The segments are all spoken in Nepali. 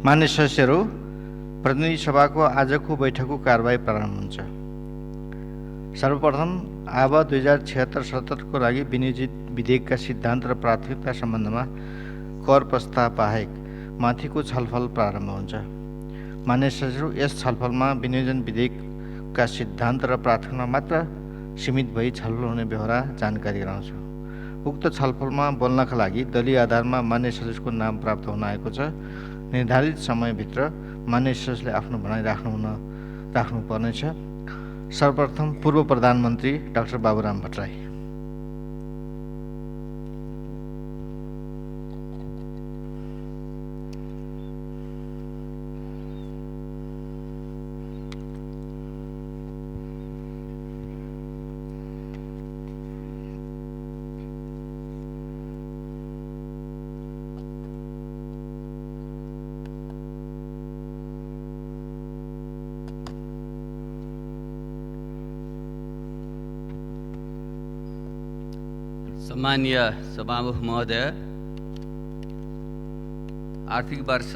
मान्य सदस्यहरू, प्रतिनिधि सभाको आजको बैठकको कारबाही प्रारम्भ हुन्छ। सर्वप्रथम आब 2076-77 को लागि विनियोजित विधेयकका सिद्धान्त र प्राथमिकता सम्बन्धमा कर प्रस्ताव बाहेक माथिको छलफल प्रारम्भ हुन्छ। मान्य सदस्यहरू, यस छलफलमा विनियोजन विधेयकका सिद्धान्त र प्राथमिकता मात्र सीमित भई छलफल हुने बेहोरा जानकारी गराउँछु। उक्त छलफलमा बोल्नका लागि दलीय आधारमा मान्य सदस्यको नाम प्राप्त हुन आएको छ। निर्धारित समयभित्र मान्य सदस्यले आफ्नो भनाइ राख्नुपर्नेछ। सर्वप्रथम पूर्व प्रधानमन्त्री डाक्टर बाबुराम भट्टराई। सम्मानीय सभामुख महोदय, आर्थिक वर्ष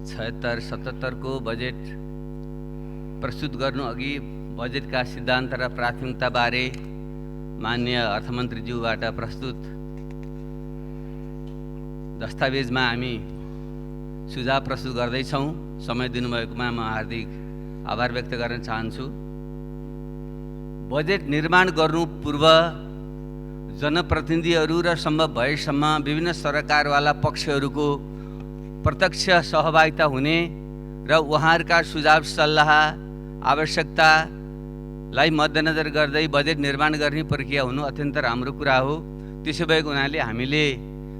76-77 को बजेट प्रस्तुत गर्नु अघि बजेटका सिद्धान्त र प्राथमिकता बारे माननीय अर्थमन्त्रीज्यूबाट प्रस्तुत दस्तावेजमा हामी सुझाव प्रस्तुत गर्दैछौँ। समय दिनुभएकोमा म हार्दिक आभार व्यक्त गर्न चाहन्छु। बजेट निर्माण गर्नु पूर्व जनप्रतिनिधिहरू र सम्भव भएसम्म विभिन्न सरकारवाला पक्षहरूको प्रत्यक्ष सहभागिता हुने र उहाँहरूका सुझाव सल्लाह आवश्यकतालाई मध्यनजर गर्दै बजेट निर्माण गर्ने प्रक्रिया हुनु अत्यन्त राम्रो कुरा हो। त्यसो भएको हुनाले हामीले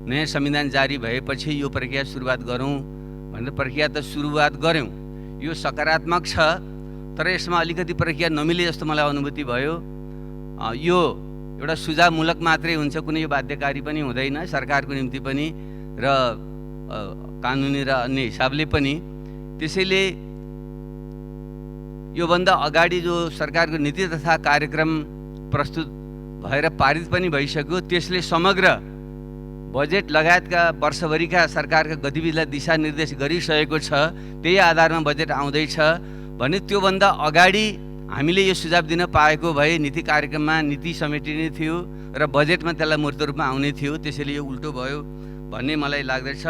नयाँ संविधान जारी भएपछि यो प्रक्रिया सुरुवात गरौँ भनेर प्रक्रिया त सुरुवात गऱ्यौँ। यो सकारात्मक छ, तर यसमा अलिकति प्रक्रिया नमिले जस्तो मलाई अनुभूति भयो। यो एउटा सुझावमूलक मात्रै हुन्छ, कुनै यो बाध्यकारी पनि हुँदैन सरकारको निम्ति पनि र कानुनी र अन्य हिसाबले पनि। त्यसैले योभन्दा अगाडि जो सरकारको नीति तथा कार्यक्रम प्रस्तुत भएर पारित पनि भइसक्यो, त्यसले समग्र बजेट लगायतका वर्षभरिका सरकारका गतिविधिलाई दिशानिर्देश गरिसकेको छ। त्यही आधारमा बजेट आउँदैछ भने त्योभन्दा अगाडि हामीले यो सुझाव दिन पाएको भए नीति कार्यक्रममा नीति समेटिने थियो र बजेटमा त्यसलाई मूर्त रूपमा आउने थियो। त्यसैले यो उल्टो भयो भन्ने मलाई लाग्दछ।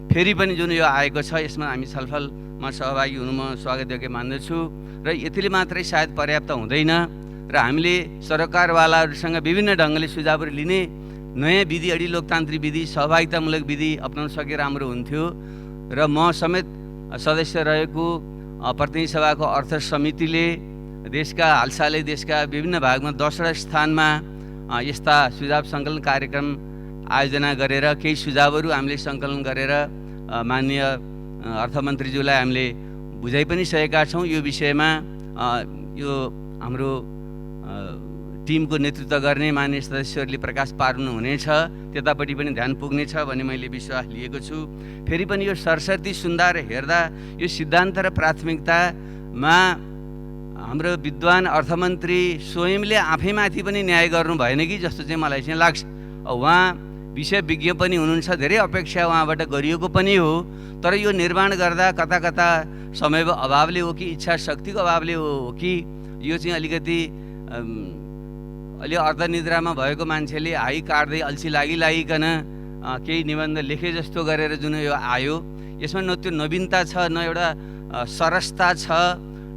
फेरि पनि जुन यो आएको छ यसमा हामी छलफलमा सहभागी हुनु म स्वागतयोग्य मान्दछु र यतिले मात्रै सायद पर्याप्त हुँदैन र हामीले सरकारवालाहरूसँग विभिन्न ढङ्गले सुझावहरू लिने नयाँ विधि, अडी लोकतान्त्रिक विधि, सहभागितामूलक विधि अपनाउन सके राम्रो हुन्थ्यो। र म समेत सदस्य रहेको प्रतिनिधि सभाको अर्थ समितिले देशका हालसालै देशका विभिन्न भागमा 10वटा स्थानमा यस्ता सुझाव सङ्कलन कार्यक्रम आयोजना गरेर केही सुझावहरू हामीले सङ्कलन गरेर माननीय अर्थमन्त्रीज्यूलाई हामीले बुझाइ पनि सकेका छौँ। यो विषयमा यो हाम्रो टिमको नेतृत्व गर्ने माननीय सदस्यहरूले प्रकाश पार्नुहुनेछ, त्यतापट्टि पनि ध्यान पुग्नेछ भन्ने मैले विश्वास लिएको छु। फेरि पनि यो सरस्वती सुन्दा र हेर्दा यो सिद्धान्त र प्राथमिकतामा हाम्रो विद्वान अर्थमन्त्री स्वयंले आफैमाथि पनि न्याय गर्नु भएन कि जस्तो चाहिँ मलाई चाहिँ लाग्छ। उहाँ विषय विज्ञ पनि हुनुहुन्छ, धेरै अपेक्षा उहाँबाट गरिएको पनि हो, तर यो निर्माण गर्दा कता कता समयको अभावले हो कि इच्छा शक्तिको अभावले हो कि यो चाहिँ अलिकति अलि अर्धनिद्रामा भएको मान्छेले हाई काट्दै अल्छी लागिकन केही निबन्ध लेखे जस्तो गरेर जुन यो आयो, यसमा न त्यो नवीनता छ, न एउटा सरसता छ,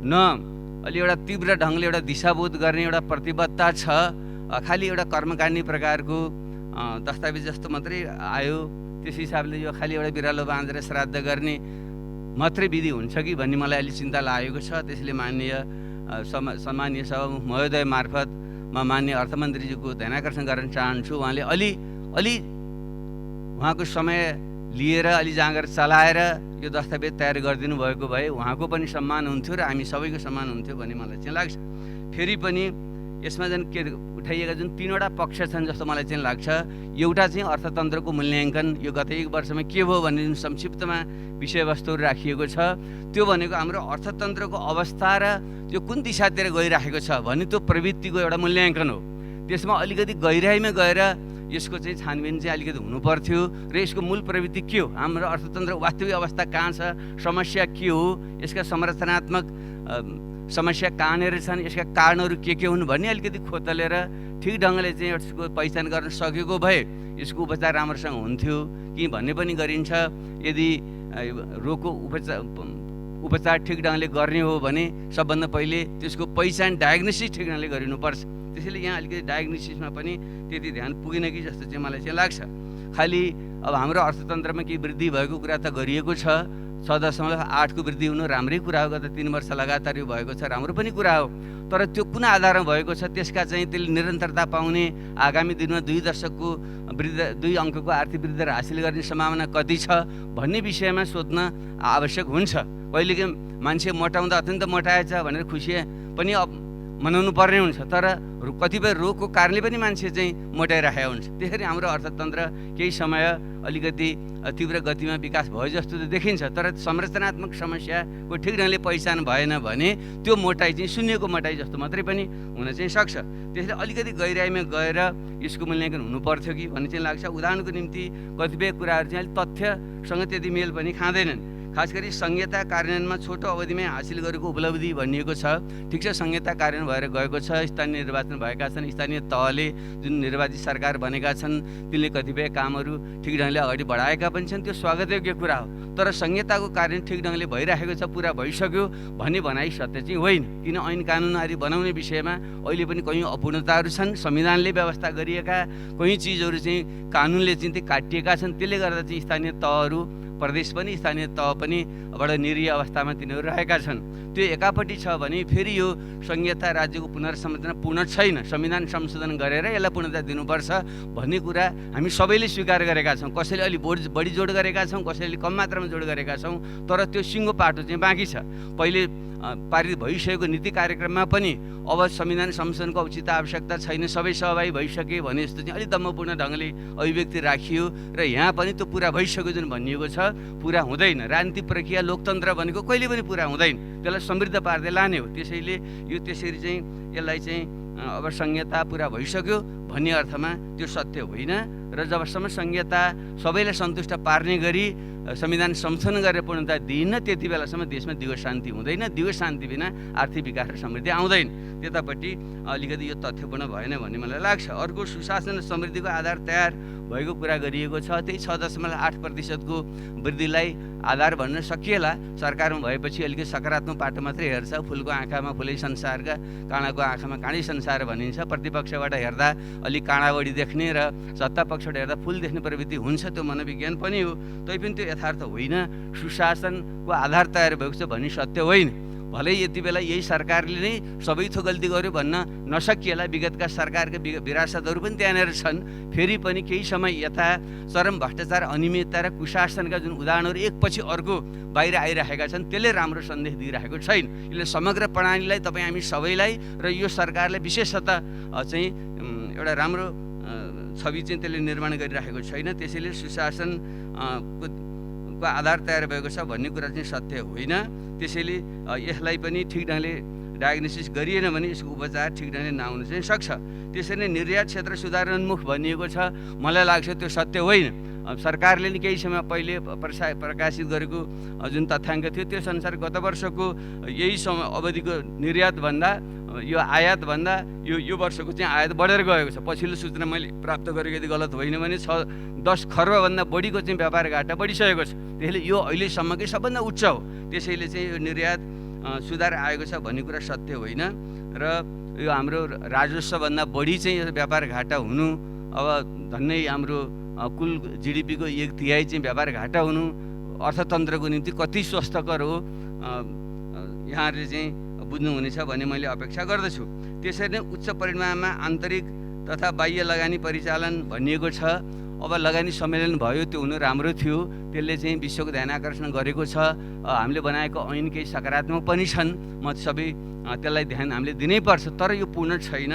न अलि एउटा तीव्र ढङ्गले एउटा दिशाबोध गर्ने एउटा प्रतिबद्धता छ। खालि एउटा कर्मकाण्डी प्रकारको दस्तावेज जस्तो मात्रै आयो। त्यस हिसाबले यो खालि एउटा बिरालो बाँधेर श्राद्ध गर्ने मात्रै विधि हुन्छ कि भन्ने मलाई अलि चिन्ता लागेको छ। त्यसले सम्मानीय सभामुख महोदय मार्फत म माननीय अर्थमन्त्रीज्यूको ध्यानाकर्षण गर्न चाहन्छु। उहाँले अलि उहाँको समय लिएर अलि जाँगर चलाएर यो दस्तावेज तयार गरिदिनु भएको भए उहाँको पनि सम्मान हुन्थ्यो र हामी सबैको सम्मान हुन्थ्यो भन्ने मलाई चाहिँ लाग्छ। फेरि पनि यसमा जुन के उठाइएका जुन 3वटा पक्ष छन् जस्तो मलाई चाहिँ लाग्छ। एउटा चाहिँ अर्थतन्त्रको मूल्याङ्कन, यो गत 1 वर्षमा के भयो भन्ने जुन संक्षिप्तमा विषयवस्तुहरू राखिएको छ, त्यो भनेको हाम्रो अर्थतन्त्रको अवस्था र यो कुन दिशातिर गइराखेको छ भन्ने त्यो प्रवृत्तिको एउटा मूल्याङ्कन हो। त्यसमा अलिकति गहिराइमा गएर यसको चाहिँ छानबिन चाहिँ अलिकति हुनुपर्थ्यो र यसको मूल प्रवृत्ति के हो, हाम्रो अर्थतन्त्र वास्तविक अवस्था कहाँ छ, समस्या के हो, यसका संरचनात्मक समस्या कहाँनिर छन्, यसका कारणहरू के हुन् भन्ने अलिकति खोतलेर ठिक ढङ्गले चाहिँ यसको पहिचान गर्न सकेको भए यसको उपचार राम्रोसँग हुन्थ्यो कि भन्ने पनि गरिन्छ। यदि रोगको उपचार ठिक ढङ्गले गर्ने हो भने सबभन्दा पहिले त्यसको पहिचान डायग्नोसिस ठिक ढङ्गले गरिनुपर्छ। त्यसैले यहाँ अलिकति डायग्नोसिसमा पनि त्यति ध्यान पुगेन कि जस्तो चाहिँ मलाई चाहिँ लाग्छ। खालि अब हाम्रो अर्थतन्त्रमा केही वृद्धि भएको कुरा त गरिएको छ, 6.8 को वृद्धि हुनु राम्रै कुरा हो, गत 3 वर्ष लगातार यो भएको छ, राम्रो पनि कुरा हो। तर त्यो कुन आधारमा भएको छ, त्यसका चाहिँ त्यसले निरन्तरता पाउने, आगामी दिनमा 2 दशकको वृद्धि 2 अङ्कको आर्थिक वृद्धि हासिल गर्ने सम्भावना कति छ भन्ने विषयमा सोध्न आवश्यक हुन्छ। कहिलेकाहीँ मान्छे मोटाउँदा अत्यन्त मोटाएछ भनेर खुसी पनि मनाउनु पर्ने हुन्छ, तर कतिपय रोगको कारणले पनि मान्छे चाहिँ मोटाइराखेको हुन्छ। त्यसरी हाम्रो अर्थतन्त्र केही समय अलिकति तीव्र गतिमा विकास भयो जस्तो त देखिन्छ, तर संरचनात्मक समस्याको ठिक ढङ्गले पहिचान भएन भने त्यो मोटाइ चाहिँ शून्यको मोटाइ जस्तो मात्रै पनि हुन चाहिँ सक्छ। त्यसले अलिकति गहिराइमा गएर यसको मूल्याङ्कन हुनुपर्थ्यो कि भन्ने चाहिँ लाग्छ। उदाहरणको निम्ति कतिपय कुराहरू चाहिँ अलिक तथ्यसँग त्यति मेल पनि खाँदैनन्। खास गरी संहिता कार्यान्वयनमा छोटो अवधिमै हासिल गरेको उपलब्धि भनिएको छ। ठिक छ, संहिता कार्यान्वयन भएर गएको छ, स्थानीय निर्वाचन भएका छन्, स्थानीय तहले जुन निर्वाचित सरकार बनेका छन् तिनले कतिपय कामहरू ठिक ढङ्गले अगाडि बढाएका पनि छन्, त्यो स्वागतयोग्य कुरा हो। तर संहिताको कार्यान्वयन ठिक ढङ्गले भइराखेको छ, पुरा भइसक्यो भन्ने भनाइ सत्य चाहिँ होइन। किन ऐन कानुन आदि बनाउने विषयमा अहिले पनि कयौँ अपूर्णताहरू छन्। संविधानले व्यवस्था गरिएका कयौँ चिजहरू चाहिँ कानुनले चाहिँ काटिएका छन्। त्यसले गर्दा चाहिँ स्थानीय तहहरू, प्रदेश पनि स्थानीय तह पनि बडा निरीह अवस्थामा तिनीहरू रहेका छन्। त्यो एकापट्टि छ भने फेरि यो संहिता राज्यको पुनर्संरचना पूर्ण छैन, संविधान संशोधन गरेर यसलाई पूर्णता दिनुपर्छ भन्ने कुरा हामी सबैले स्वीकार गरेका छौँ। कसैले अलि बढी जोड गरेका छौँ, कसैले कम मात्रामा जोड गरेका छौँ, तर त्यो सिङ्गो पाटो चाहिँ बाँकी छ। पहिले पारित भइसकेको नीति कार्यक्रममा पनि अब संविधान संशोधनको औचित्य आवश्यकता छैन, सबै सहभागी भइसके भने जस्तो चाहिँ अलिक दम्भपूर्ण ढङ्गले अभिव्यक्ति राखियो र यहाँ पनि त्यो पुरा भइसक्यो जुन भनिएको छ, पुरा हुँदैन। राजनीतिक प्रक्रिया लोकतन्त्र भनेको कहिले पनि पुरा हुँदैन, त्यसलाई समृद्ध पार्दै लाने हो। त्यसैले यो त्यसरी चाहिँ यसलाई चाहिँ अब संहिता पुरा भइसक्यो भन्ने अर्थमा त्यो सत्य होइन। र जबसम्म संहिता सबैलाई सन्तुष्ट पार्ने गरी संविधान संशोधन गरेर पूर्णता दिइन्न त्यति बेलासम्म देशमा दिगो शान्ति हुँदैन। दिगो शान्ति बिना आर्थिक विकास र समृद्धि आउँदैन। त्यतापट्टि अलिकति यो तथ्यपूर्ण भएन भन्ने मलाई लाग्छ। अर्को, सुशासन र समृद्धिको आधार तयार भएको कुरा गरिएको छ। त्यही 6.8% वृद्धिलाई आधार भन्न सकिएला। सरकारमा भएपछि अलिकति सकारात्मक पाटो मात्रै हेर्छ। फुलको आँखामा फुलै संसारका, काँडाको आँखामा काँडै संसार भनिन्छ। प्रतिपक्षबाट हेर्दा अलिक काँडा बढी देख्ने र सत्ता पक्षबाट हेर्दा फुल देख्ने प्रवृत्ति हुन्छ, त्यो मनोविज्ञान पनि हो। तैपनि त्यो यथार्थ होइन। सुशासनको आधार तयार भएको छ भन्ने सत्य होइन। भलै यति बेला यही सरकारले नै सबै थोक गल्ती गर्यो भन्न नसकिएला, विगतका सरकारका विरासतहरू पनि त्यहाँनिर छन्। फेरि पनि केही समय यता चरम भ्रष्टाचार, अनियमितता र कुशासनका जुन उदाहरणहरू एकपछि अर्को बाहिर आइरहेका छन्, त्यसले राम्रो सन्देश दिइरहेको छैन। यसले समग्र प्रणालीलाई, तपाईँ हामी सबैलाई र यो सरकारलाई विशेषतः चाहिँ एउटा राम्रो छवि चाहिँ त्यसले निर्माण गरिरहेको छैन। त्यसैले सुशासनको आधार तयार भएको छ भन्ने कुरा चाहिँ सत्य होइन। त्यसैले यसलाई पनि ठिक ढङ्गले डायग्नोसिस गरिएन भने यसको उपचार ठिक ढङ्गले नहुन चाहिँ सक्छ। त्यसरी नै निर्यात क्षेत्र सुधारोन्मुख भनिएको छ, मलाई लाग्छ त्यो सत्य होइन। सरकारले नि केही समय पहिले प्रकाशित गरेको जुन तथ्याङ्क थियो त्यस अनुसार गत वर्षको यही समय अवधिको निर्यातभन्दा यो आयातभन्दा यो वर्षको चाहिँ आयात बढेर गएको छ। पछिल्लो सूचना मैले प्राप्त गरेको यदि गलत होइन भने 10 खर्बभन्दा बढीको चाहिँ व्यापार घाटा बढिसकेको छ। त्यसैले यो अहिलेसम्मकै सबभन्दा उच्च हो। त्यसैले चाहिँ यो निर्यात सुधार आएको छ भन्ने कुरा सत्य होइन। र यो हाम्रो राजस्वभन्दा बढी चाहिँ यो व्यापार घाटा हुनु, अब धन्नै हाम्रो कुल जिडिपीको 1/3 चाहिँ व्यापार घाटा हुनु अर्थतन्त्रको निम्ति कति स्वस्थकर हो यहाँहरूले चाहिँ बुझ्नुहुनेछ भन्ने मैले अपेक्षा गर्दछु। त्यसरी नै उच्च परिमाणमा आन्तरिक तथा बाह्य लगानी परिचालन भनिएको छ। अब लगानी सम्मेलन भयो, त्यो हुनु राम्रो थियो, त्यसले चाहिँ विश्वको ध्यान आकर्षण गरेको छ। हामीले बनाएको ऐन केही सकारात्मक पनि छन्, म सबै त्यसलाई ध्यान हामीले दिनैपर्छ। तर यो पूर्ण छैन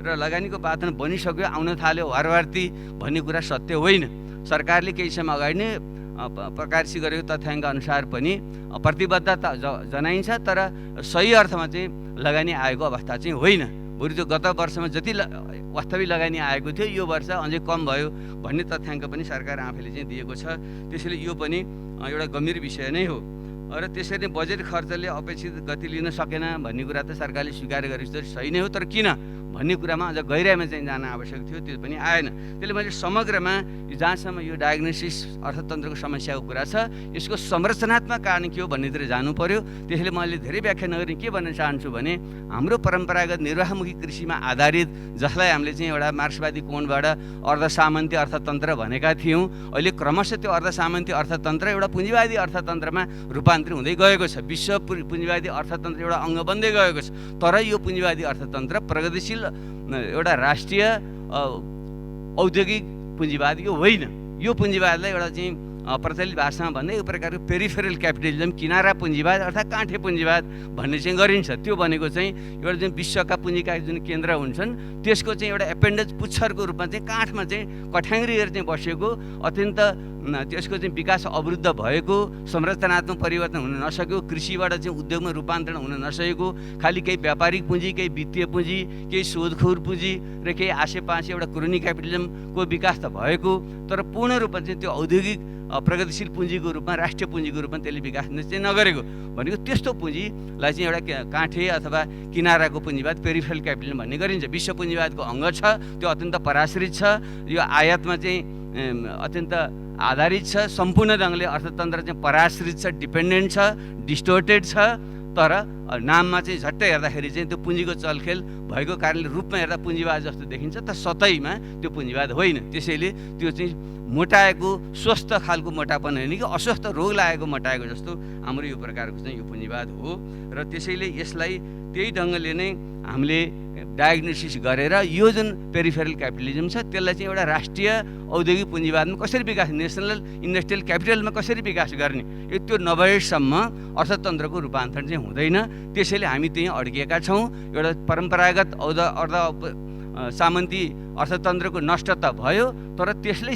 र लगानीको वातावरण बनिसक्यो, आउन थाल्यो वारवार्ती भन्ने कुरा सत्य होइन। सरकारले केही समय अगाडि नै प्रकाशित गरेको तथ्याङ्क अनुसार पनि प्रतिबद्धता जनाइन्छ, तर सही अर्थमा चाहिँ लगानी आएको अवस्था चाहिँ होइन। बरु त्यो गत वर्षमा जति वास्तविक लगानी आएको थियो यो वर्ष अझै कम भयो भन्ने तथ्याङ्क पनि सरकार आफैले चाहिँ दिएको छ। त्यसैले यो पनि एउटा गम्भीर विषय नै हो। र त्यसरी नै बजेट खर्चले अपेक्षित गति लिन सकेन भन्ने कुरा त सरकारले स्वीकार गरेको सही नै हो, तर किन भन्ने कुरामा अझ गहिराइमा चाहिँ जान आवश्यक थियो, त्यो पनि आएन। त्यसले मैले समग्रमा जहाँसम्म यो डायग्नोसिस अर्थतन्त्रको समस्याको कुरा छ यसको संरचनात्मक कारण के हो भन्नेतिर जानु पर्यो। त्यसैले मैले धेरै व्याख्या नगरी के भन्न चाहन्छु भने हाम्रो परम्परागत निर्वाहमुखी कृषिमा आधारित, जसलाई हामीले चाहिँ एउटा मार्क्सवादी कोणबाट अर्धसामन्ती अर्थतन्त्र भनेका थियौँ, अहिले क्रमशः त्यो अर्धसामन्ती अर्थतन्त्र एउटा पुँजीवादी अर्थतन्त्रमा रूपान्तरित हुँदै गएको छ। विश्व पुँजीवादी अर्थतन्त्र एउटा अङ्ग बन्दै गएको छ। तर यो पुँजीवादी अर्थतन्त्र प्रगतिशील एउटा राष्ट्रिय औद्योगिक पुँजीवाद यो होइन। यो पुँजीवादलाई एउटा चाहिँ प्रचलित भाषामा भन्दा एक प्रकारको पेरिफेरल क्यापिटलिजम, किनारा पुँजीवाद अर्थात् काँठे पुँजीवाद भन्ने चाहिँ गरिन्छ। त्यो भनेको चाहिँ एउटा जुन विश्वका पुँजीका जुन केन्द्र हुन्छन् त्यसको चाहिँ एउटा एपेन्डेज पुच्छरको रूपमा चाहिँ काठमा चाहिँ कठ्याङ्ग्रिएर चाहिँ बसेको, अत्यन्त त्यसको चाहिँ विकास अवरुद्ध भएको, संरचनात्मक परिवर्तन हुन नसकेको, कृषिबाट चाहिँ उद्योगमा रूपान्तरण हुन नसकेको, खालि केही व्यापारिक पुँजी, केही वित्तीय पुँजी, केही शोधखोर पुँजी र केही आसेपासे एउटा क्रोनी क्यापिटलिजमको विकास त भएको, तर पूर्ण रूपमा चाहिँ त्यो औद्योगिक प्रगतिशील पुँजीको रूपमा, राष्ट्रिय पुँजीको रूपमा त्यसले विकास चाहिँ नगरेको भनेको त्यस्तो पुँजीलाई चाहिँ एउटा काँठे अथवा किनाराको पुँजीवाद, पेरिफेरल क्यापिटलिजम भन्ने गरिन्छ। विश्व पुँजीवादको अङ्ग छ, त्यो अत्यन्त पराश्रित छ, यो आयातमा चाहिँ अत्यन्त आधारित छ, सम्पूर्ण ढङ्गले अर्थतन्त्र चाहिँ पराश्रित छ, डिपेन्डेन्ट छ, डिस्टोर्टेड छ। तर नाममा चाहिँ झट्टै हेर्दाखेरि चाहिँ त्यो पुँजीको चलखेल भएको कारणले रूपमा हेर्दा पुँजीवाद जस्तो देखिन्छ, तर सतैमा त्यो पुँजीवाद होइन। त्यसैले त्यो चाहिँ मोटाएको स्वस्थ खालको मोटापन होइन कि अस्वस्थ रोग लागेको मोटाएको जस्तो हाम्रो यो प्रकारको चाहिँ यो पुँजीवाद हो। र त्यसैले यसलाई त्यही ढङ्गले नै हामीले डायग्नोसिस गरेर यो जुन पेरिफेरल क्यापिटलिजम छ त्यसलाई चाहिँ एउटा राष्ट्रिय औद्योगिक पुँजीवादमा कसरी विकास, नेसनल इन्डस्ट्रियल क्यापिटलमा कसरी विकास गर्ने, यो त्यो नभएसम्म अर्थतन्त्रको रूपान्तरण चाहिँ हुँदैन। त्यसैले हामी त्यहीँ अड्किएका छौँ। एउटा परम्परागत अर्ध सामन्ती अर्थतन्त्रको नष्टता भयो, तर त्यसले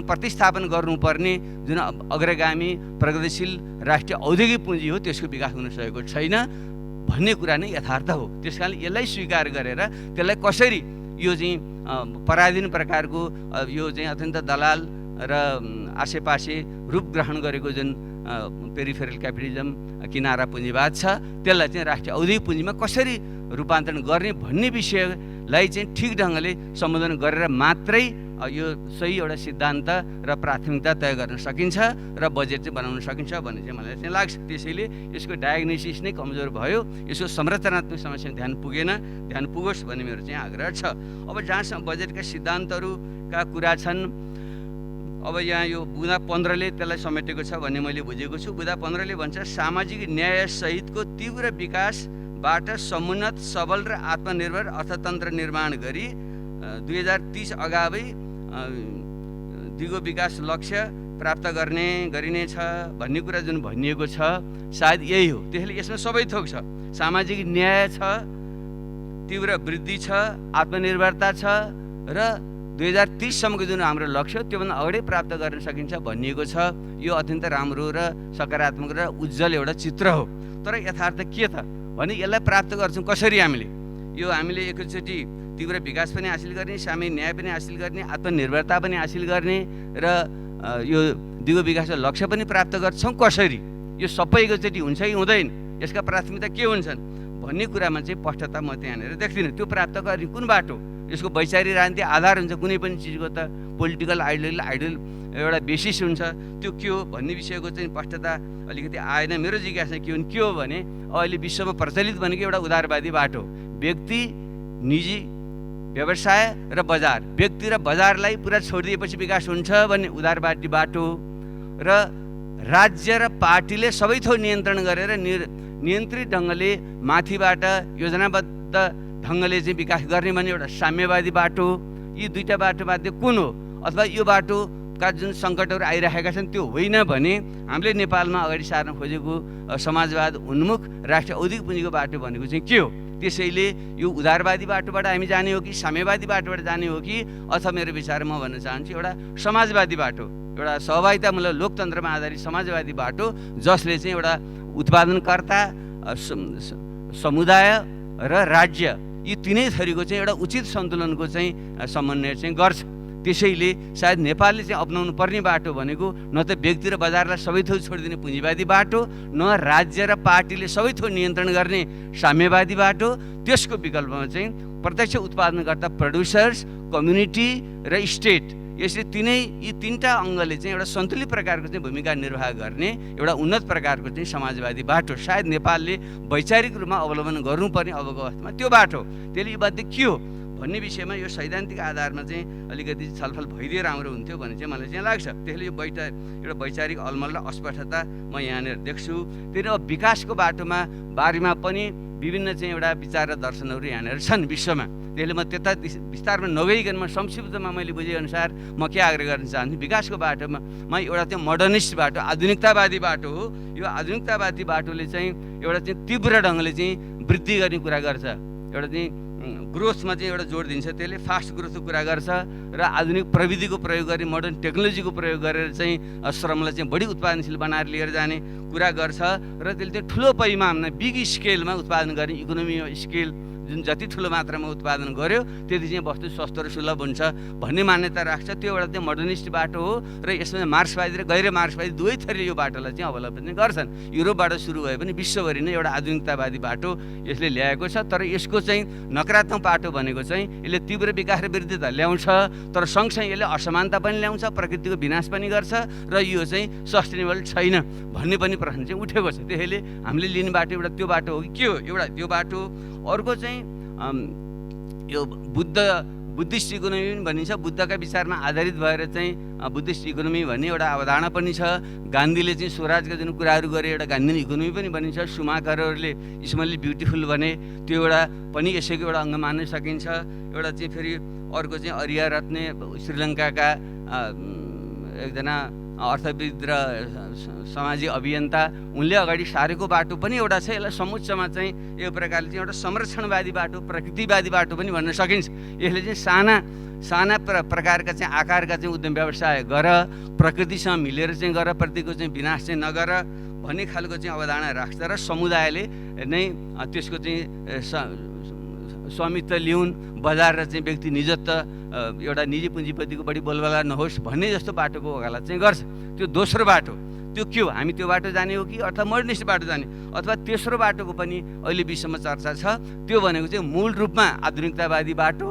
प्रतिस्थापन गर्नुपर्ने जुन अग्रगामी प्रगतिशील राष्ट्रिय औद्योगिक पुँजी हो त्यसको विकास हुन सकेको छैन भन्ने कुरा नै यथार्थ हो। त्यस कारणले यसलाई स्वीकार गरेर त्यसलाई कसरी यो चाहिँ पराधीन प्रकारको यो चाहिँ अत्यन्त दलाल र आसेपासे रूप ग्रहण गरेको जुन पेरिफेरल क्यापिटलिजम, किनारा पुँजीवाद छ त्यसलाई चाहिँ राष्ट्रिय औद्योगिक पुँजीमा कसरी रूपान्तरण गर्ने भन्ने विषयलाई चाहिँ ठिक ढङ्गले सम्बोधन गरेर मात्रै यो सही एउटा सिद्धान्त र प्राथमिकता तय गर्न सकिन्छ र बजेट चाहिँ बनाउन सकिन्छ भन्ने चाहिँ मलाई चाहिँ लाग्छ। त्यसैले यसको डायग्नोसिस नै कमजोर भयो, यसको संरचनात्मक समस्या ध्यान पुगोस् भन्ने मेरो चाहिँ आग्रह छ। अब जहाँसम्म बजेटका सिद्धान्तहरूका कुरा छन्, अब यहाँ यो बुँदा 15ले त्यसलाई समेटेको छ भन्ने मैले बुझेको छु। बुँदा 15ले भन्छ सामाजिक न्याय सहितको तीव्र विकासबाट समुन्नत, सबल र आत्मनिर्भर अर्थतन्त्र निर्माण गरी 2030 अगावै दिगो विकास लक्ष्य प्राप्त गरिनेछ भन्ने कुरा जुन भनिएको छ सायद यही हो। त्यसैले यसमा सबै थोक छ, सामाजिक न्याय छ, तीव्र वृद्धि छ, आत्मनिर्भरता छ र 2030 सम्मको जुन हाम्रो लक्ष्य त्योभन्दा अगाडि प्राप्त गर्न सकिन्छ भनिएको छ। यो अत्यन्त राम्रो र सकारात्मक र उज्जवल एउटा चित्र हो। तर यथार्थ के त भने यसलाई प्राप्त गर्छौँ कसरी? हामीले एकैचोटि तीव्र विकास पनि हासिल गर्ने, सामाजिक न्याय पनि हासिल गर्ने, आत्मनिर्भरता पनि हासिल गर्ने र यो दिगो विकासको लक्ष्य पनि प्राप्त गर्छौँ कसरी? यो सबै एकैचोटि हुन्छ कि हुँदैन, यसका प्राथमिकता के हुन्छन् भन्ने कुरामा चाहिँ स्पष्टता म त्यहाँनिर देख्दिनँ। त्यो प्राप्त गर्ने कुन बाटो, यसको वैचारिक राजनीति आधार हुन्छ, कुनै पनि चिजको त पोलिटिकल आइडियल एउटा बेसिस हुन्छ, त्यो के हो भन्ने विषयको चाहिँ स्पष्टता अलिकति आएन। मेरो जिज्ञासा के हो भने अहिले विश्वमा प्रचलित भनेको एउटा उदारवादी बाटो, व्यक्ति, निजी व्यवसाय र बजार, व्यक्ति र बजारलाई पुरा छोडिदिएपछि विकास हुन्छ भन्ने उदारवादी बाटो, र राज्य र पार्टीले सबै थोक नियन्त्रण गरेर नियन्त्रित ढङ्गले माथिबाट योजनाबद्ध ढङ्गले चाहिँ विकास गर्ने भन्ने एउटा साम्यवादी बाटो। यी दुईटा बाटोमध्ये कुन हो? अथवा यो बाटोका जुन सङ्कटहरू आइरहेका छन् त्यो होइन भने हामीले नेपालमा अगाडि सार्न खोजेको समाजवाद उन्मुख राष्ट्रिय औद्योगिक पुँजीको बाटो भनेको चाहिँ के हो? त्यसैले यो उदारवादी बाटोबाट हामी जाने हो कि साम्यवादी बाटोबाट जाने हो कि अथवा मेरो विचारमा म भन्न चाहन्छु एउटा समाजवादी बाटो, एउटा सहभागितामूलक लोकतन्त्रमा आधारित समाजवादी बाटो जसले चाहिँ एउटा उत्पादनकर्ता, समुदाय र राज्य यी तिनै थरीको चाहिँ एउटा उचित सन्तुलनको चाहिँ समन्वय चाहिँ गर्छ। त्यसैले सायद नेपालले चाहिँ अपनाउनु पर्ने बाटो भनेको न त व्यक्ति र बजारलाई सबै थोक छोडिदिने पुँजीवादी बाटो, न राज्य र पार्टीले सबै थोक नियन्त्रण गर्ने साम्यवादी बाटो। त्यसको विकल्पमा चाहिँ प्रत्यक्ष उत्पादनकर्ता, प्रड्युसर्स, कम्युनिटी र स्टेट, यसले यी तीनटा अङ्गले चाहिँ एउटा सन्तुलित प्रकारको चाहिँ भूमिका निर्वाह गर्ने एउटा उन्नत प्रकारको चाहिँ समाजवादी बाटो सायद नेपालले वैचारिक रूपमा अवलम्बन गर्नुपर्ने अबको अवस्थामा त्यो बाटो। त्यसले यो बाध्य के हो भन्ने विषयमा यो सैद्धान्तिक आधारमा चाहिँ अलिकति छलफल भइदिए राम्रो हुन्थ्यो भन्ने चाहिँ मलाई चाहिँ लाग्छ। त्यसले यो एउटा वैचारिक अलमल र अस्पष्टता म यहाँनिर देख्छु। त्यसले अब विकासको बाटोमा बारेमा पनि विभिन्न चाहिँ एउटा विचार र दर्शनहरू यहाँनिर छन् विश्वमा। त्यसले म त्यता विस्तारमा नगइकन म संक्षिप्तमा मैले बुझेअनुसार म के आग्रह गर्न चाहन्छु, विकासको बाटोमा एउटा चाहिँ मोडर्निस्ट बाटो, आधुनिकतावादी बाटो हो। यो आधुनिकतावादी बाटोले चाहिँ एउटा चाहिँ तीव्र ढङ्गले चाहिँ वृद्धि गर्ने कुरा गर्छ, एउटा चाहिँ ग्रोथमा चाहिँ एउटा जोड दिन्छ। त्यसले फास्ट ग्रोथको कुरा गर्छ र आधुनिक प्रविधिको प्रयोग गरी मोडर्न टेक्नोलोजीको प्रयोग गरेर चाहिँ श्रमलाई चाहिँ बढी उत्पादनशील बनाएर लिएर जाने कुरा गर्छ र त्यसले चाहिँ ठुलो पैमानामा बिग स्केलमा उत्पादन गर्ने इकोनोमी स्केल जुन जति ठुलो मात्रामा उत्पादन गर्यो त्यति चाहिँ वस्तु सस्तो र सुलभ हुन्छ भन्ने मान्यता राख्छ। त्यो एउटा चाहिँ मोडर्निस्ट बाटो हो र यसमा मार्क्सवादी र गैर मार्क्सवादी दुवै थरीले यो बाटोलाई चाहिँ अवलम्बन गर्छन्। युरोपबाट सुरु भए पनि विश्वभरि नै एउटा आधुनिकतावादी बाटो यसले ल्याएको छ। तर यसको चाहिँ नकारात्मक बाटो भनेको चाहिँ यसले तीव्र विकास र वृद्धि त ल्याउँछ, तर सँगसँगै यसले असमानता पनि ल्याउँछ, प्रकृतिको विनाश पनि गर्छ र यो चाहिँ सस्टेनेबल छैन भन्ने पनि प्रश्न चाहिँ उठेको छ। त्यसैले हामीले लिने बाटो एउटा त्यो बाटो हो कि के हो, एउटा त्यो बाटो। अर्को चाहिँ यो बुद्धिस्ट इकोनोमी पनि भनिन्छ, बुद्धका विचारमा आधारित भएर चाहिँ बुद्धिस्ट इकोनोमी भन्ने एउटा अवधारणा पनि छ। गान्धीले चाहिँ स्वराजका जुन कुराहरू गरे एउटा गान्धीन इकोनोमी पनि भनिन्छ। सुमाकरहरूले स्मलली ब्युटिफुल भने त्यो एउटा पनि यसैको एउटा अङ्ग मान्न सकिन्छ। एउटा चाहिँ फेरि अर्को चाहिँ अरिया रत्ने श्रीलङ्काका एकजना अर्थविद र सामाजिक अभियन्ता, उनले अगाडि सारेको बाटो पनि एउटा छ। यसलाई समुच्चमा चाहिँ यो प्रकारले चाहिँ एउटा संरक्षणवादी बाटो, प्रकृतिवादी बाटो पनि भन्न सकिन्छ। यसले चाहिँ साना प्रकारका चाहिँ आकारका चाहिँ उद्यम व्यवसाय गर, प्रकृतिसँग मिलेर चाहिँ गर, प्रतिको चाहिँ विनाश चाहिँ नगर भन्ने खालको चाहिँ अवधारणा राख्छ र समुदायले नै त्यसको चाहिँ स्वामित्व लिउन्, बजार र चाहिँ व्यक्ति निजत्व एउटा निजी पुँजीपतिको बढी बोलबाला नहोस् भन्ने जस्तो बाटोको वकालत चाहिँ गर्छ। त्यो दोस्रो बाटो त्यो के हो, हामी त्यो बाटो जाने हो कि अथवा मोडर्निस्ट बाटो जाने, अथवा तेस्रो बाटोको पनि अहिले विश्वमा चर्चा छ। त्यो भनेको चाहिँ मूल रूपमा आधुनिकतावादी बाटो,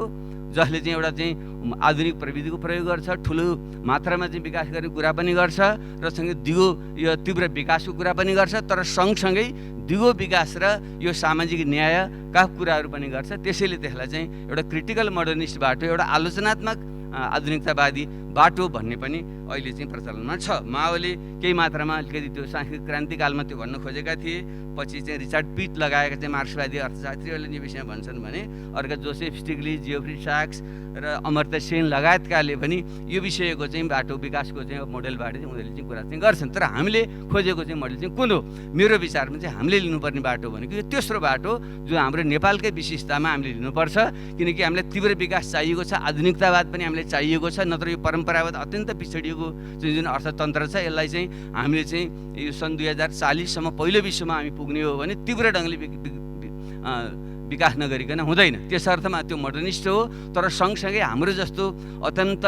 जसले चाहिँ एउटा चाहिँ आधुनिक प्रविधिको प्रयोग गर्छ, ठुलो मात्रामा चाहिँ विकास गर्ने कुरा पनि गर्छ र सँगै दिगो यो तीव्र विकासको कुरा पनि गर्छ, तर सँगसँगै दिगो विकास र यो सामाजिक न्यायका कुराहरू पनि गर्छ। त्यसैले त्यसलाई चाहिँ एउटा क्रिटिकल मोडर्निस्ट बाटो, एउटा आलोचनात्मक आधुनिकतावादी बाटो भन्ने पनि अहिले चाहिँ प्रचलनमा छ। माओले केही मात्रामा अलिकति त्यो सांस्कृतिक क्रान्तिकालमा त्यो भन्न खोजेका थिए, पछि चाहिँ रिचार्ड पिट लगाएका चाहिँ मार्क्सवादी अर्थशास्त्रीहरूले यो विषयमा भन्छन् भने अर्का जोसेफ स्टिग्ली, जियोफ्री साक्स र अमर्त्य सेन लगायतकाले पनि यो विषयको चाहिँ बाटो विकासको चाहिँ मोडेलबाट चाहिँ उनीहरूले चाहिँ कुरा चाहिँ गर्छन्। तर हामीले खोजेको चाहिँ मोडेल चाहिँ कुन हो, मेरो विचारमा चाहिँ हामीले लिनुपर्ने बाटो भनेको यो तेस्रो बाटो जो हाम्रो नेपालकै विशेषतामा हामीले लिनुपर्छ। किनकि हामीलाई तीव्र विकास चाहिएको छ, आधुनिकतावाद पनि हामीलाई चाहिएको छ, नत्र यो परम्परागत अत्यन्त पिछडिएको चाहिँ जुन अर्थतन्त्र छ यसलाई चाहिँ हामीले चाहिँ यो सन् 2040सम्म पहिलो विश्वमा हामी पुग्ने हो भने तीव्र ढङ्गले विकास नगरिकन हुँदैन। त्यस अर्थमा त्यो मोडर्निस्ट हो। तर सँगसँगै हाम्रो जस्तो अत्यन्त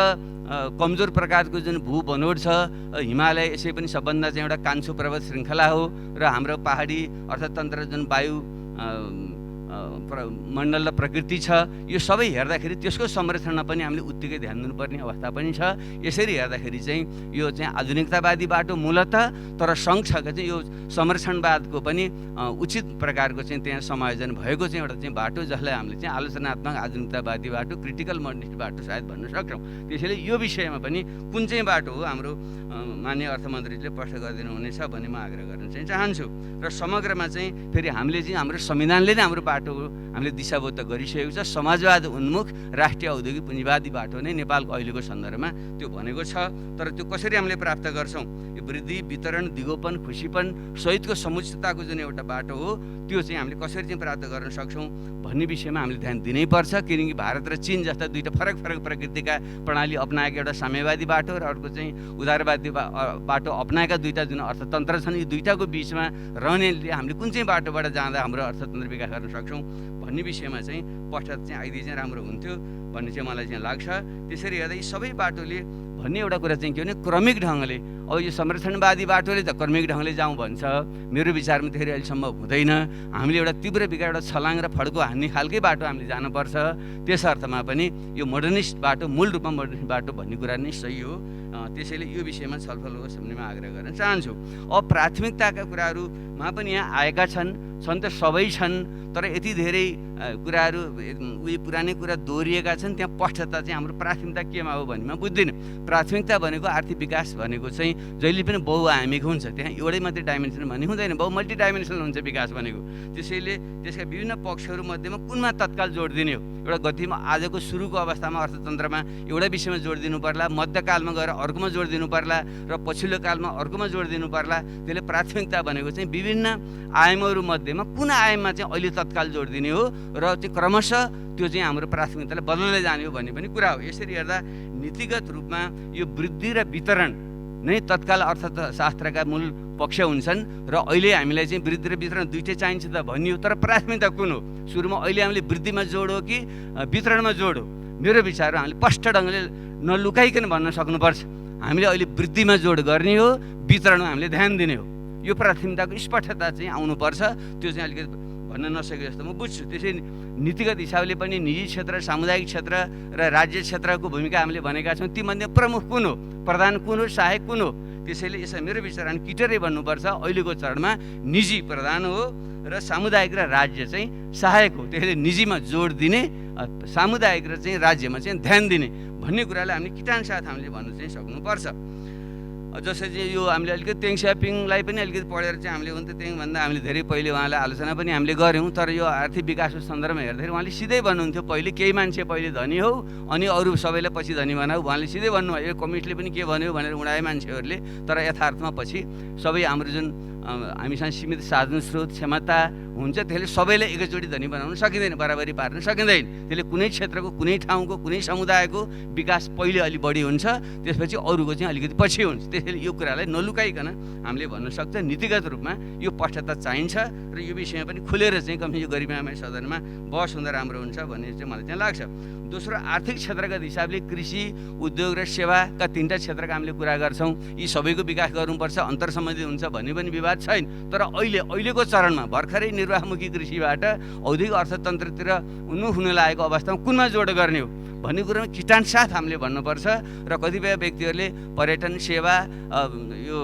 कमजोर प्रकारको जुन भू बनोट छ, हिमालय यसै पनि सबभन्दा चाहिँ एउटा कान्छो पर्वत श्रृङ्खला हो र हाम्रो पहाडी अर्थतन्त्र जुन वायु मण्डल र प्रकृति छ, यो सबै हेर्दाखेरि त्यसको संरक्षणमा पनि हामीले उत्तिकै ध्यान दिनुपर्ने अवस्था पनि छ। यसरी हेर्दाखेरि चाहिँ यो चाहिँ आधुनिकतावादी बाटो मूलतः, तर सँगसँगै चाहिँ यो संरक्षणवादको पनि उचित प्रकारको चाहिँ त्यहाँ समायोजन भएको चाहिँ एउटा चाहिँ बाटो, जसलाई हामीले चाहिँ आलोचनात्मक आधुनिकतावादी बाटो, क्रिटिकल मोडर्निस्ट बाटो सायद भन्न सक्छौँ। त्यसैले यो विषयमा पनि कुन चाहिँ बाटो हो हाम्रो माननीय अर्थमन्त्रीले प्रश्न गरिदिनु हुनेछ भन्ने म आग्रह गर्न चाहिँ चाहन्छु। र समग्रमा चाहिँ फेरि हामीले चाहिँ हाम्रो संविधानले नै हाम्रो बाटो हामीले दिशाबद्ध गरिसकेको छ। समाजवाद उन्मुख राष्ट्रिय औद्योगिक पुँजीवादी बाटो नै नेपालको अहिलेको सन्दर्भमा त्यो भनेको छ। तर त्यो कसरी हामीले प्राप्त गर्छौँ, यो वृद्धि, वितरण, दिगोपन, खुसीपन सहितको समुचितताको जुन एउटा बाटो हो त्यो चाहिँ हामीले कसरी चाहिँ प्राप्त गर्न सक्छौँ भन्ने विषयमा हामीले ध्यान दिनै पर्छ। किनकि भारत र चीन जस्ता दुईवटा फरक फरक प्रकृतिका प्रणाली अपनाएका एउटा साम्यवादी बाटो र अर्को चाहिँ उदारवादी बाटो अपनाएका दुईवटा जुन अर्थतन्त्र छन्, यी दुईवटाको बिचमा रहनेले हामीले कुन चाहिँ बाटोबाट जाँदा हाम्रो अर्थतन्त्र विकास गर्न सक्छ सक्छौँ भन्ने विषयमा चाहिँ पश्चात चाहिँ आइदिए चाहिँ राम्रो हुन्थ्यो भन्ने चाहिँ मलाई चाहिँ लाग्छ। त्यसरी हेर्दा यी सबै बाटोले भन्ने एउटा कुरा चाहिँ के भने क्रमिक ढङ्गले, अब यो संरक्षणवादी बाटोले त क्रमिक ढङ्गले जाउँ भन्छ, मेरो विचारमा त्यसरी अहिले सम्भव हुँदैन। हामीले एउटा तीव्र विकास, एउटा छलाङ र फड्को हान्ने खालकै बाटो हामीले जानुपर्छ। त्यस अर्थमा पनि यो मोडर्निस्ट बाटो, मूल रूपमा मोडर्निस्ट बाटो भन्ने कुरा नै सही हो। त्यसैले यो विषयमा छलफल होस् भन्ने म आग्रह गर्न चाहन्छु। अब प्राथमिकताका कुराहरूमा पनि यहाँ आएका छन् त सबै छन्, तर यति धेरै कुराहरू उयो पुरानै कुरा दोहोरिएका छन्। त्यहाँ स्पष्टता चाहिँ हाम्रो प्राथमिकता केमा हो भन्ने म बुझ्दिनँ। प्राथमिकता भनेको आर्थिक विकास भनेको चाहिँ जहिले पनि बहुआयामिक हुन्छ, त्यहाँ एउटै मात्रै डाइमेन्सन भन्ने हुँदैन, मल्टी डाइमेन्सनल हुन्छ विकास भनेको। त्यसैले त्यसका विभिन्न पक्षहरू मध्येमा कुनमा तत्काल जोड दिने हो। एउटा गतिमा आजको सुरुको अवस्थामा अर्थतन्त्रमा एउटा विषयमा जोड दिनु पर्ला, मध्यकालमा गएर अर्कोमा जोड दिनु पर्ला र पछिल्लो कालमा अर्कोमा जोड दिनु पर्ला। त्यसले प्राथमिकता भनेको चाहिँ विभिन्न आयामहरू मध्येमा कुन आयाममा चाहिँ अहिले तत्काल जोड दिने हो र चाहिँ क्रमशः त्यो चाहिँ हाम्रो प्राथमिकतालाई बदल्दै जाने हो भन्ने पनि कुरा हो। यसरी हेर्दा नीतिगत रूपमा यो वृद्धि र वितरण नै तत्काल अर्थशास्त्रका मूल पक्ष हुन्छन् र अहिले हामीलाई चाहिँ वृद्धि र वितरण दुइटै चाहिन्छ त भनियो, तर प्राथमिकता कुन हो? सुरुमा अहिले हामीले वृद्धिमा जोड हो कि वितरणमा जोड हो? मेरो विचारमा हामीले स्पष्ट ढङ्गले नलुकाइकन भन्न सक्नुपर्छ, हामीले अहिले वृद्धिमा जोड गर्ने हो, वितरणमा हामीले ध्यान दिने हो। यो प्राथमिकताको स्पष्टता चाहिँ आउनुपर्छ। त्यो चाहिँ अलिकति भन्न नसकेको जस्तो म बुझ्छु। त्यसै नीतिगत हिसाबले पनि निजी क्षेत्र, सामुदायिक क्षेत्र र राज्य क्षेत्रको भूमिका हामीले भनेका छौँ। तीमध्ये प्रमुख कुन हो, प्रधान कुन हो, सहायक कुन हो? त्यसैले यसलाई मेरो विचारमा किटरै भन्नुपर्छ। अहिलेको चरणमा निजी प्रधान हो र सामुदायिक र राज्य चाहिँ सहायक हो। त्यसैले निजीमा जोड दिने, सामुदायिक र चाहिँ राज्यमा चाहिँ ध्यान दिने भन्ने कुरालाई हामीले किटानसाथ हामीले भन्नु चाहिँ सक्नुपर्छ। जसरी चाहिँ यो हामीले अलिकति तेङ स्यापिङलाई पनि अलिकति पढेर चाहिँ हामीले हुन त तेङभन्दा हामीले धेरै पहिले उहाँलाई आलोचना पनि हामीले गऱ्यौँ, तर यो आर्थिक विकासको सन्दर्भमा हेर्दाखेरि उहाँले सिधै भन्नुहुन्थ्यो पहिले केही मान्छे पहिले धनी हो अनि अरू सबैलाई पछि धनी बनाऊ। उहाँले सिधै भन्नुभयो, यो कम्युनिस्टले पनि के भन्यो भनेर उडाए मान्छेहरूले, तर यथार्थमा पछि सबै हाम्रो जुन हामीसँग सीमित साधन स्रोत क्षमता हुन्छ त्यसले सबैलाई एकैचोटि धनी बनाउन सकिँदैन, बराबरी पार्न सकिँदैन। त्यसले कुनै क्षेत्रको, कुनै ठाउँको, कुनै समुदायको विकास पहिले अलि बढी हुन्छ, त्यसपछि अरूको चाहिँ अलिकति पछि हुन्छ। त्यसैले यो कुरालाई नलुकाइकन हामीले भन्न सक्छ नीतिगत रूपमा यो स्पष्टता चाहिन्छ र यो विषयमा पनि खुलेर चाहिँ कम यो गरिमामय सदनमा बहस हुँदा राम्रो हुन्छ भन्ने चाहिँ मलाई चाहिँ लाग्छ। दोस्रो, आर्थिक क्षेत्रगत हिसाबले कृषि, उद्योग र सेवाका तिनवटा क्षेत्रका हामीले कुरा गर्छौँ। यी सबैको विकास गर्नुपर्छ, अन्तर सम्बन्धित हुन्छ भन्ने पनि विवाद छैन। तर अहिलेको चरणमा भर्खरै निर्वाहमुखी कृषिबाट औद्योगिक अर्थतन्त्रतिर उन्मुख हुन लागेको अवस्थामा कुनमा जोड गर्ने हो भन्ने कुरामा किटानसाथ हामीले भन्नुपर्छ। र कतिपय व्यक्तिहरूले पर्यटन सेवा, यो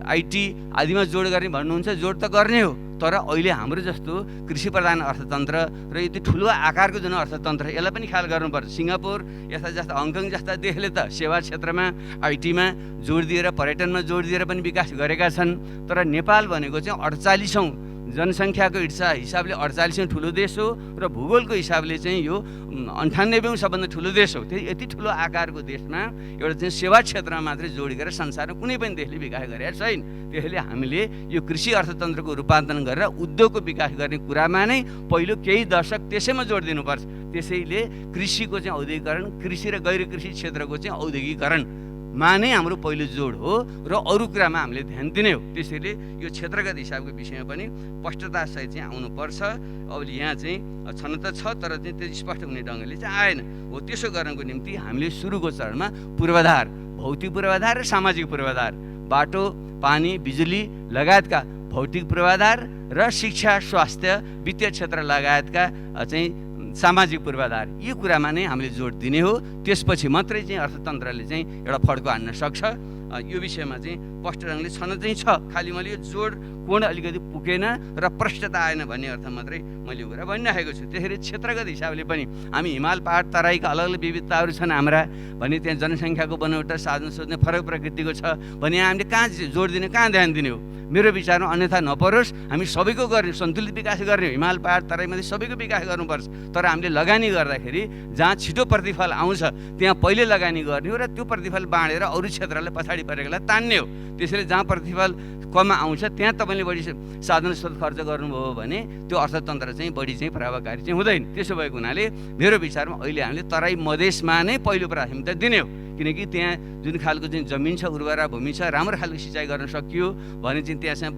आइटी आदिमा जोड गर्ने भन्नुहुन्छ। जोड त गर्ने हो, तर अहिले हाम्रो जस्तो कृषि प्रधान अर्थतन्त्र र यति ठुलो आकारको जुन अर्थतन्त्र यसलाई पनि ख्याल गर्नुपर्छ। सिङ्गापुर जस्ता हङकङ जस्ता देशले त सेवा क्षेत्रमा, आइटीमा जोड दिएर, पर्यटनमा जोड दिएर पनि विकास गरेका छन्। तर नेपाल भनेको चाहिँ 48औँ जनसङ्ख्याको हिसाबले 48औँ ठुलो देश हो र भूगोलको हिसाबले चाहिँ यो 98औँ सबभन्दा ठुलो देश हो। त्यही यति ठुलो आकारको देशमा एउटा चाहिँ सेवा क्षेत्रमा मात्रै जोडिएर संसारमा कुनै पनि देशले विकास गरेका छैन। त्यसैले हामीले यो कृषि अर्थतन्त्रको रूपान्तरण गरेर उद्योगको विकास गर्ने कुरामा नै पहिलो केही दशक त्यसैमा जोड दिनुपर्छ। त्यसैले कृषिको चाहिँ औद्योगिकरण, कृषि र गैर कृषि क्षेत्रको चाहिँ औद्योगिकरण मा नै हाम्रो पहिलो जोड हो र अरू कुरामा हामीले ध्यान दिने हो। त्यसैले यो क्षेत्रगत हिसाबको विषयमा पनि स्पष्टतासहित चाहिँ आउनुपर्छ। अब यहाँ चाहिँ छन त छ, तर चाहिँ त्यो स्पष्ट हुने ढङ्गले चाहिँ आएन हो। त्यसो गर्नको निम्ति हामीले सुरुको चरणमा पूर्वाधार, भौतिक पूर्वाधार र सामाजिक पूर्वाधार, बाटो, पानी, बिजुली लगायतका भौतिक पूर्वाधार र शिक्षा, स्वास्थ्य, वित्तीय क्षेत्र लगायतका चाहिँ सामाजिक पूर्वाधार, यो कुरामा नै हामीले जोड दिने हो। त्यसपछि मात्रै चाहिँ अर्थतन्त्रले चाहिँ एउटा फड्को हान्न सक्छ। यो विषयमा चाहिँ स्पष्ट ढङ्गले छन चाहिँ छ, खालि मैले यो जोड कोण अलिकति पुगेन र प्रष्टता आएन भन्ने अर्थ मात्रै मैले यो कुरा भनिराखेको छु। त्यसरी क्षेत्रगत हिसाबले पनि हामी हिमाल, पहाड, तराईका अलग अलग विविधताहरू छन् हाम्रा भने, त्यहाँ जनसङ्ख्याको बनोट, साधन सोच्ने फरक प्रकृतिको छ भने हामीले कहाँ जोड दिने, कहाँ ध्यान दिने हो? मेरो विचारमा अन्यथा नपरोस्, हामी सबैको गर्ने, सन्तुलित विकास गर्ने हो। हिमाल, पहाड, तराईमध्ये सबैको विकास गर्नुपर्छ। तर हामीले लगानी गर्दाखेरि जहाँ छिटो प्रतिफल आउँछ त्यहाँ पहिले लगानी गर्ने हो र त्यो प्रतिफल बाँडेर अरू क्षेत्रलाई पछाडि बढी परेकोलाई तान्ने हो। त्यसैले जहाँ प्रतिफल कम आउँछ त्यहाँ तपाईँले बढी साधन स्रोत खर्च गर्नुभयो भने त्यो अर्थतन्त्र चाहिँ बढी चाहिँ प्रभावकारी चाहिँ हुँदैन। त्यसो भएको हुनाले मेरो विचारमा अहिले हामीले तराई मधेसमा नै पहिलो प्राथमिकता दिने हो, किनकि त्यहाँ जुन खालको चाहिँ जमिन छ, उर्वरा भूमि छ, राम्रो खालको सिँचाइ गर्न सकियो भने चाहिँ त्यहाँ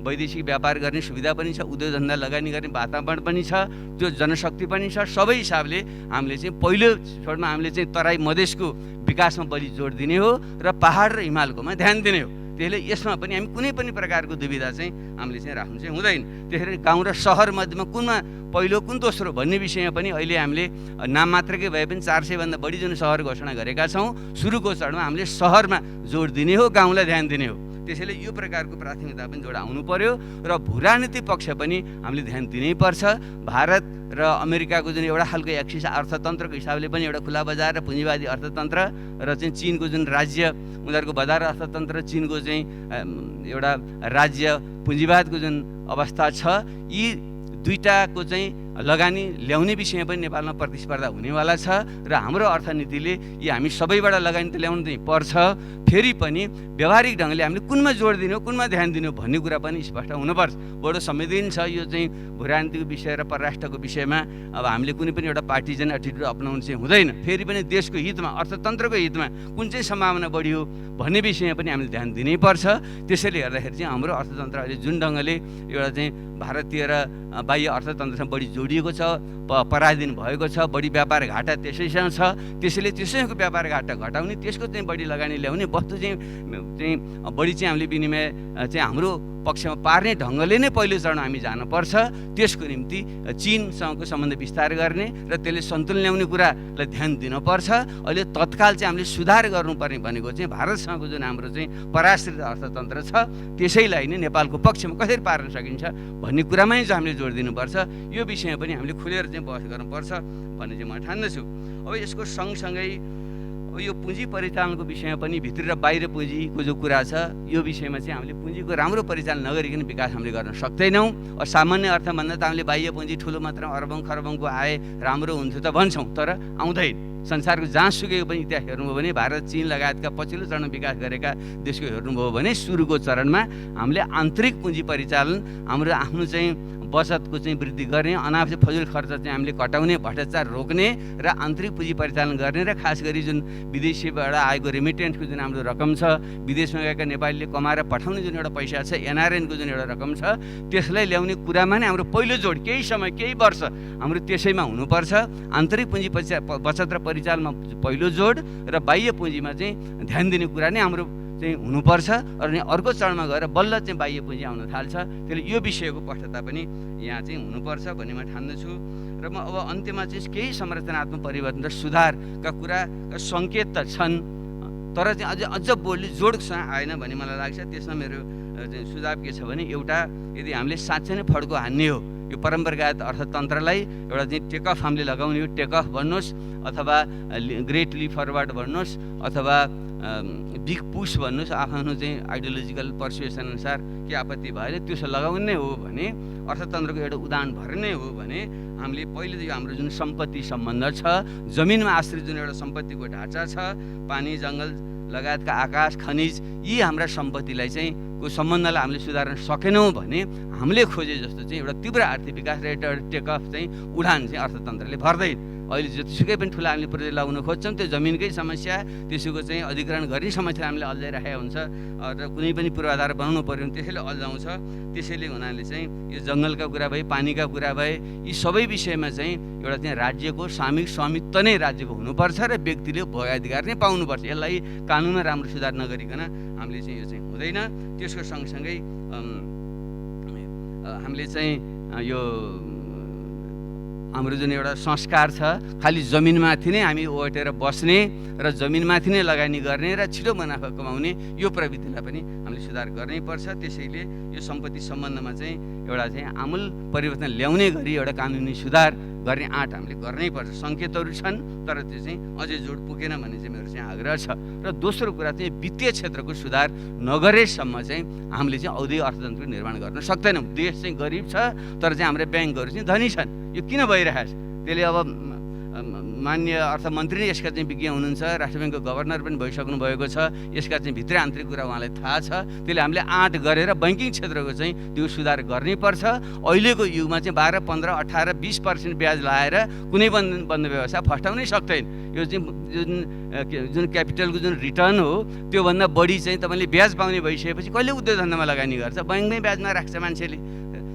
वैदेशिक व्यापार गर्ने सुविधा पनि छ, उद्योग धन्दा लगानी गर्ने वातावरण पनि छ, त्यो जनशक्ति पनि छ। सबै हिसाबले हामीले चाहिँ पहिलो छोडमा हामीले चाहिँ तराई मधेसको विकासमा बढी जोड दिने हो र पहाड र हिमालकोमा ध्यान दिने हो। त्यसले यसमा पनि हामी कुनै पनि प्रकारको दुविधा चाहिँ हामीले चाहिँ राख्नु चाहिँ हुँदैन। त्यसरी गाउँ र सहर मध्येमा कुनमा पहिलो कुन दोस्रो भन्ने विषयमा पनि अहिले हामीले नाम मात्रकै भए पनि 400 भन्दा बढी जुन सहर घोषणा गरेका छौँ, सुरुको चरणमा हामीले सहरमा जोड दिने हो, गाउँलाई ध्यान दिने हो। त्यसैले यो प्रकारको प्राथमिकता पनि जोड आउनु पर्यो र भूराजनीतिक पक्ष पनि हामीले ध्यान दिनै पर्छ। भारत र अमेरिकाको जुन एउटा खालको एक्सिस अर्थतन्त्रको हिसाबले पनि एउटा खुला बजार र पुँजीवादी अर्थतन्त्र र चाहिँ चीनको जुन राज्य उनीहरूको बजार अर्थतन्त्र, चीनको चाहिँ एउटा राज्य पुँजीवादको जुन अवस्था छ, यी दुईटाको चाहिँ लगानी ल्याउने विषयमा पनि नेपालमा प्रतिस्पर्धा हुनेवाला छ र हाम्रो अर्थनीतिले यी हामी सबैबाट लगानी त ल्याउनु चाहिँ पर्छ, फेरि पनि व्यावहारिक ढङ्गले हामीले कुनमा जोड दिने हो, कुनमा ध्यान दिने हो भन्ने कुरा पनि स्पष्ट हुनुपर्छ। बडो संवेदन छ यो चाहिँ भूराजनीतिको विषय र परराष्ट्रको विषयमा। अब हामीले कुनै पनि एउटा पार्टिजन एटिट्युड अपनाउनु चाहिँ हुँदैन। फेरि पनि देशको हितमा, अर्थतन्त्रको हितमा कुन चाहिँ सम्भावना बढी हो भन्ने विषयमा पनि हामीले ध्यान दिनै पर्छ। त्यसैले हेर्दाखेरि चाहिँ हाम्रो अर्थतन्त्र अहिले जुन ढङ्गले एउटा चाहिँ भारतीय र बाह्य अर्थतन्त्रसँग बढी जोडिएको छ, पराधीन भएको छ, बढी व्यापार घाटा त्यसैसँग छ। त्यसैले त्यसैको व्यापार घाटा घटाउने, त्यसको चाहिँ बढी लगानी ल्याउने, वस्तु चाहिँ बढी चाहिँ हामीले विनिमय चाहिँ हाम्रो पक्षमा पार्ने ढङ्गले नै पहिलो चरण हामी जानुपर्छ। त्यसको निम्ति चीनसँगको सम्बन्ध विस्तार गर्ने र त्यसले सन्तुलन ल्याउने कुरालाई ध्यान दिनुपर्छ। अहिले तत्काल चाहिँ हामीले सुधार गर्नुपर्ने भनेको चाहिँ भारतसँगको जुन हाम्रो चाहिँ पराश्रित अर्थतन्त्र छ, त्यसैलाई नै नेपालको पक्षमा कसरी पार्न सकिन्छ भन्ने कुरामै चाहिँ हामीले जोड दिनुपर्छ। यो विषयमा पनि हामीले खुलेर चाहिँ बहस गर्नुपर्छ भन्ने चाहिँ म ठान्दछु। अब यसको सँगसँगै यो पुँजी परिचालनको विषयमा पनि भित्र र बाहिर पुँजीको जो कुरा छ, यो विषयमा चाहिँ हामीले पुँजीको राम्रो परिचालन नगरिकन विकास हामीले गर्न सक्दैनौँ। सामान्य अर्थभन्दा त हामीले बाह्य पुँजी ठुलो मात्रामा अरबौँ खरबौँको आए राम्रो हुन्थ्यो त भन्छौँ, तर आउँदैन। संसारको जहाँसुकै पनि इतिहास हेर्नुभयो भने भारत, चीन लगायतका पछिल्लो चरणमा विकास गरेका देशको हेर्नुभयो भने सुरुको चरणमा हामीले आन्तरिक पुँजी परिचालन, हाम्रो आफ्नो चाहिँ बचतको चाहिँ वृद्धि गर्ने, अनावश्यक फजुल खर्च चाहिँ हामीले घटाउने, भ्रष्टाचार रोक्ने र आन्तरिक पुँजी परिचालन गर्ने र खास गरी जुन विदेशीबाट आएको रेमिटेन्सको जुन हाम्रो रकम छ, विदेशमा गएका नेपालीले कमाएर पठाउने जुन एउटा पैसा छ, एनआरएनको जुन एउटा रकम छ, त्यसलाई ल्याउने कुरामा नै हाम्रो पहिलो जोड केही समय, केही वर्ष हाम्रो त्यसैमा हुनुपर्छ। आन्तरिक पुँजी बचत र परिचालनमा पहिलो जोड र बाह्य पुँजीमा चाहिँ ध्यान दिने कुरा नै हाम्रो चाहिँ हुनुपर्छ। अनि अर्को चरणमा गएर बल्ल चाहिँ बाह्य पुँजी आउन थाल्छ। त्यसले यो विषयको स्पष्टता पनि यहाँ चाहिँ हुनुपर्छ भन्ने म ठान्दछु। र म अब अन्त्यमा चाहिँ केही संरचनात्मक परिवर्तन र सुधारका कुराका सङ्केत त छन्, तर चाहिँ अझ बोल्ने जोडसँग आएन भन्ने मलाई लाग्छ। त्यसमा मेरो चाहिँ सुझाव के छ भने, एउटा यदि हामीले साँच्चै नै फड्को हान्ने हो यो परम्परागत अर्थतन्त्रलाई, एउटा चाहिँ टेकअफ हामीले लगाउने हो, टेकअफ भन्नुहोस् अथवा ग्रेट लिप फरवर्ड भन्नुहोस् अथवा बिग पुस भन्नुहोस्, आफ्नो चाहिँ आइडियोलोजिकल पर्सुएसन अनुसार के आपत्ति भएन, त्यसो लगाउने हो भने, अर्थतन्त्रको एउटा उदाहरण भर्ने हो भने हामीले पहिले त यो हाम्रो जुन सम्पत्ति सम्बन्ध छ, जमिनमा आश्रित जुन एउटा सम्पत्तिको ढाँचा छ, पानी जङ्गल लगायतका आकाश खनिज, यी हाम्रा सम्पत्तिलाई चाहिँ को सम्बन्धलाई हामीले सुधार्न सकेनौँ भने हामीले खोजे जस्तो चाहिँ एउटा तीव्र आर्थिक विकास र एउटा टेकअफ चाहिँ उडान चाहिँ अर्थतन्त्रले भर्दैन। अहिले जतिसुकै पनि ठुला हामीले प्रोजेक्ट लगाउन खोज्छौँ, त्यो जमिनकै समस्या, त्यसको चाहिँ अधिग्रहण गर्ने समस्या हामीले अल्झाइराखेका हुन्छ र कुनै पनि पूर्वाधार बनाउनु पऱ्यो भने त्यसैले अल्झाउँछ। त्यसैले हुनाले चाहिँ यो जङ्गलका कुरा भए, पानीका कुरा भए, यी सबै विषयमा चाहिँ एउटा चाहिँ राज्यको सामूहिक स्वामित्व नै राज्यको हुनुपर्छ र व्यक्तिले भोगाधिकार नै पाउनुपर्छ। यसलाई कानुनमा राम्रो सुधार नगरिकन हामीले चाहिँ यो चाहिँ हुँदैन। त्यसको सँगसँगै हामीले चाहिँ यो हाम्रो जुन एउटा संस्कार छ, खालि जमिनमाथि नै हामी ओटेर बस्ने र जमिनमाथि नै लगानी गर्ने र छिटो मुनाफा कमाउने यो प्रवृत्तिलाई पनि हामीले सुधार गर्नै पर्छ। त्यसैले यो सम्पत्ति सम्बन्धमा चाहिँ एउटा चाहिँ आमूल परिवर्तन ल्याउने गरी एउटा कानुनी सुधार गर्ने आँट हामीले गर्नै पर्छ। सङ्केतहरू छन्, तर त्यो चाहिँ अझै जोड पुगेन भन्ने चाहिँ मेरो चाहिँ आग्रह छ। र दोस्रो कुरा चाहिँ वित्तीय क्षेत्रको सुधार नगरेसम्म चाहिँ हामीले चाहिँ औद्योगिक अर्थतन्त्र निर्माण गर्न सक्दैनौँ। देश चाहिँ गरिब छ, तर चाहिँ हाम्रो ब्याङ्कहरू चाहिँ धनी छन्। यो किन भइरहेछ? त्यसले अब माननीय अर्थमन्त्री यसका चाहिँ विज्ञ हुनुहुन्छ, राष्ट्र ब्याङ्कको गभर्नर पनि भइसक्नु भएको छ, यसका चाहिँ भित्री आन्तरिक कुरा उहाँलाई थाहा छ। त्यसले हामीले आँट गरेर बैंकिङ क्षेत्रको चाहिँ त्यो सुधार गर्नैपर्छ। अहिलेको युगमा चाहिँ 12, 15, 18, 20% ब्याज लाएर कुनै बन्द व्यवसाय फस्टाउनै सक्दैन। यो चाहिँ जुन क्यापिटलको जुन रिटर्न हो त्योभन्दा बढी चाहिँ तपाईँले ब्याज पाउने भइसकेपछि कहिले उद्योग धन्दामा लगानी गर्छ? बैंकमै ब्याजमा राख्छ मान्छेले।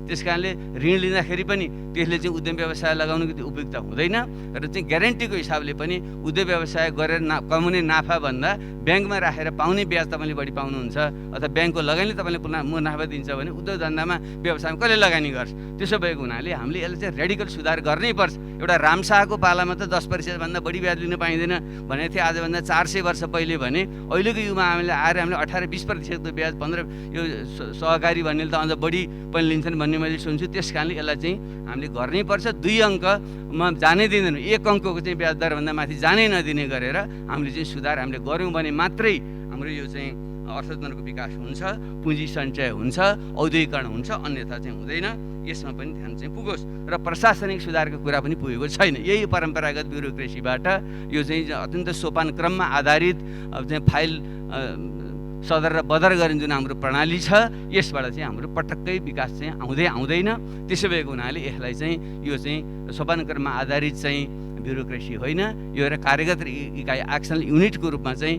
त्यस कारणले ऋण लिँदाखेरि पनि त्यसले चाहिँ उद्यम व्यवसाय लगाउनुको उपयुक्त हुँदैन र चाहिँ ग्यारेन्टीको हिसाबले पनि उद्योग व्यवसाय गरेर कमाउने नाफाभन्दा ब्याङ्कमा राखेर पाउने ब्याज तपाईँले बढी पाउनुहुन्छ अथवा ब्याङ्कको लगानीले तपाईँले मुनाफा दिन्छ भने उद्योग धन्दामा व्यवसायमा कसले लगानी गर्छ? त्यसो भएको हुनाले हामीले यसलाई चाहिँ रेडिकल सुधार गर्नैपर्छ। एउटा रामशाहको पालामा त 10%भन्दा बढी ब्याज लिन पाइँदैन भनेको थियो आजभन्दा 400 वर्ष पहिले भने। अहिलेको युगमा हामीले आएर हामीले 18-20% ब्याज 15 यो सहकारी भन्नेले त अझ बढी पनि लिन्छन् भन्ने मैले सुन्छु। त्यस कारणले यसलाई चाहिँ हामीले गर्नैपर्छ। 2 अङ्कमा जानै दिँदैन, 1 अङ्कको चाहिँ ब्याज दरभन्दा माथि जानै नदिने गरेर हामीले चाहिँ सुधार हामीले गऱ्यौँ भने मात्रै हाम्रो यो चाहिँ अर्थतन्त्रको विकास हुन्छ, पुँजी सञ्चय हुन्छ, औद्योगिकरण हुन्छ, अन्यथा चाहिँ हुँदैन। यसमा पनि ध्यान चाहिँ पुगोस् र प्रशासनिक सुधारको कुरा पनि पुगेको छैन। यही परम्परागत ब्युरोक्रेसीबाट यो चाहिँ अत्यन्त सोपान क्रममा आधारित चाहिँ फाइल सदर र बदर गर्ने जुन हाम्रो प्रणाली छ यसबाट चाहिँ हाम्रो पटक्कै विकास चाहिँ आउँदैन। त्यसो भएको हुनाले यसलाई चाहिँ यो चाहिँ सोपान क्रममा आधारित चाहिँ ब्युरोक्रेसी होइन, यो एउटा कार्यगत इकाइ एक्सनल युनिटको रूपमा चाहिँ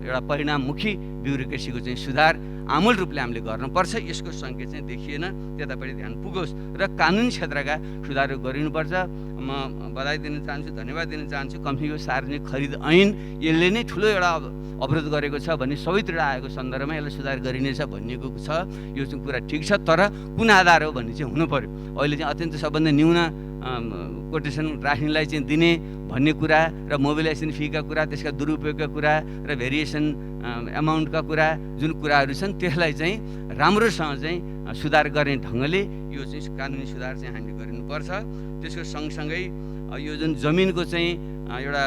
एउटा परिणाममुखी ब्युरोक्रेसीको चाहिँ सुधार आमूल रूपले हामीले गर्नुपर्छ। यसको सङ्केत चाहिँ देखिएन, त्यतापट्टि ध्यान पुगोस् र कानुनी क्षेत्रका सुधारहरू गरिनुपर्छ। म बधाई दिन चाहन्छु, धन्यवाद दिन चाहन्छु। कम्पनीको सार्वजनिक खरिद ऐन यसले नै ठुलो एउटा अवरोध गरेको छ भन्ने सबैतिर आएको सन्दर्भमा यसलाई सुधार गरिनेछ भनिएको छ। यो चाहिँ कुरा ठिक छ, तर कुन आधार हो भन्ने चाहिँ हुनु पर्यो। अहिले चाहिँ अत्यन्त सबभन्दा न्यून कोटेसन राख्नेलाई चाहिँ दिने भन्ने कुरा र मोबिलाइजेसन फीका कुरा, त्यसका दुरुपयोगका कुरा र भेरिएसन एमाउन्टका कुरा जुन कुराहरू छन् त्यसलाई चाहिँ राम्रोसँग चाहिँ सुधार गर्ने ढङ्गले यो चाहिँ कानुनी सुधार चाहिँ हामीले गरिनुपर्छ। त्यसको सँगसँगै यो जुन जमिनको चाहिँ एउटा